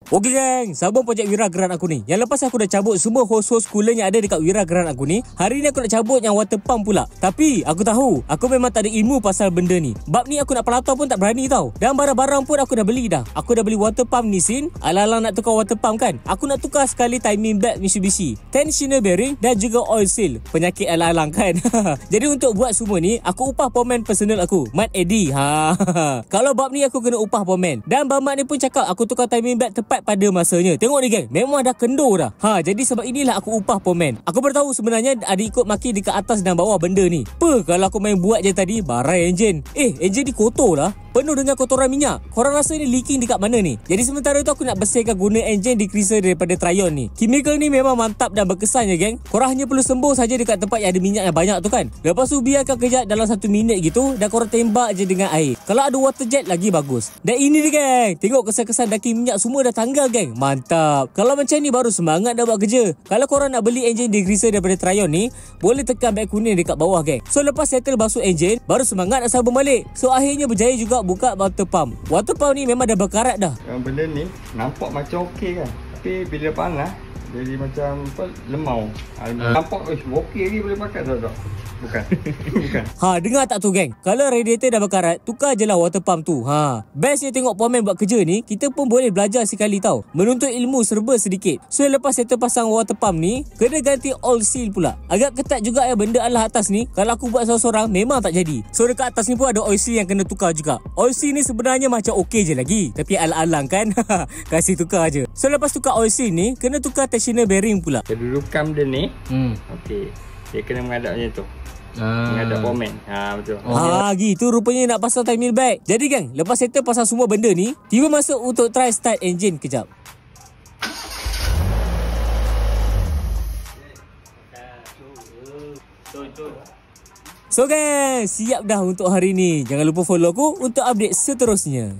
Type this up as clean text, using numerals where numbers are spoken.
Okey geng, sambung projek Wira Geran aku ni. Yang lepas aku dah cabut semua hos-hos cooler yang ada dekat Wira Geran aku ni. Hari ni aku nak cabut yang water pump pula. Tapi aku tahu, aku memang tak ada ilmu pasal benda ni. Bab ni aku nak pelatau pun tak berani tau. Dan barang-barang pun aku dah beli dah. Aku dah beli water pump Nissin. Alang-alang nak tukar water pump kan. Aku nak tukar sekali timing belt Mitsubishi, tensioner bearing dan juga oil seal. Penyakit alang-alang kan. Jadi untuk buat semua ni, aku upah pomen personal aku, Mat Eddie. Kalau bab ni aku kena upah pomen. Dan Bamat ni pun cakap aku tukar timing belt tepat pada masanya. Tengok ni geng, memang dah kendur dah. Jadi sebab inilah aku upah pomen. Aku baru tahu sebenarnya ada ikut maki dekat atas dan bawah benda ni. Kalau aku main buat je tadi, barai enjin. Enjin ni kotor lah, penuh dengan kotoran minyak. Korang rasa ni leaking dekat mana ni? Jadi sementara tu aku nak bersihkan guna enjin degreaser daripada Trion ni. Chemical ni memang mantap dan berkesan je geng. Korang hanya perlu sembuh saja dekat tempat yang ada minyak yang banyak tu kan. Lepas tu biarkan kejap dalam 1 minit gitu, dan korang tembak je dengan air. Kalau ada water jet lagi bagus. Dan ini dia geng, tengok kesan-kesan daki minyak semua dah tanggal geng. Mantap. Kalau macam ni baru semangat dah buat kerja. Kalau korang nak beli enjin degreaser daripada Trion ni, boleh tekan beg kuning dekat bawah geng. So lepas settle basuh enjin, baru semangat nak sambung balik. So akhirnya berjaya juga buka water pump. Water pump ni memang dah berkarat dah. Benda ni nampak macam okey kan, tapi bila panas jadi macam lemau. Nampak okey lagi boleh pakai tak? Bukan. Bukan. Dengar tak tu geng? Kalau radiator dah berkarat, tukar je lah water pump tu. Bestnya tengok pomen buat kerja ni, kita pun boleh belajar sekali tau. Menuntut ilmu serba sedikit. So lepas settle pasang water pump ni, kena ganti oil seal pula. Agak ketat juga ya benda alah atas ni. Kalau aku buat seorang-seorang memang tak jadi. So dekat atas ni pun ada oil seal yang kena tukar juga. Oil seal ni sebenarnya macam okey je lagi, tapi alang-alang kan. Kasih tukar je. So lepas tukar oil seal ni, kena tukar tensioner bearing pula. Kedudukan dia ni okey, dia kena menghadap macam tu. Menghadap pomen. Betul. Gitu rupanya nak pasang timing belt. Jadi gang, lepas settle pasang semua benda ni, tiba masa untuk try start engine kejap. So guys, siap dah untuk hari ni. Jangan lupa follow aku untuk update seterusnya.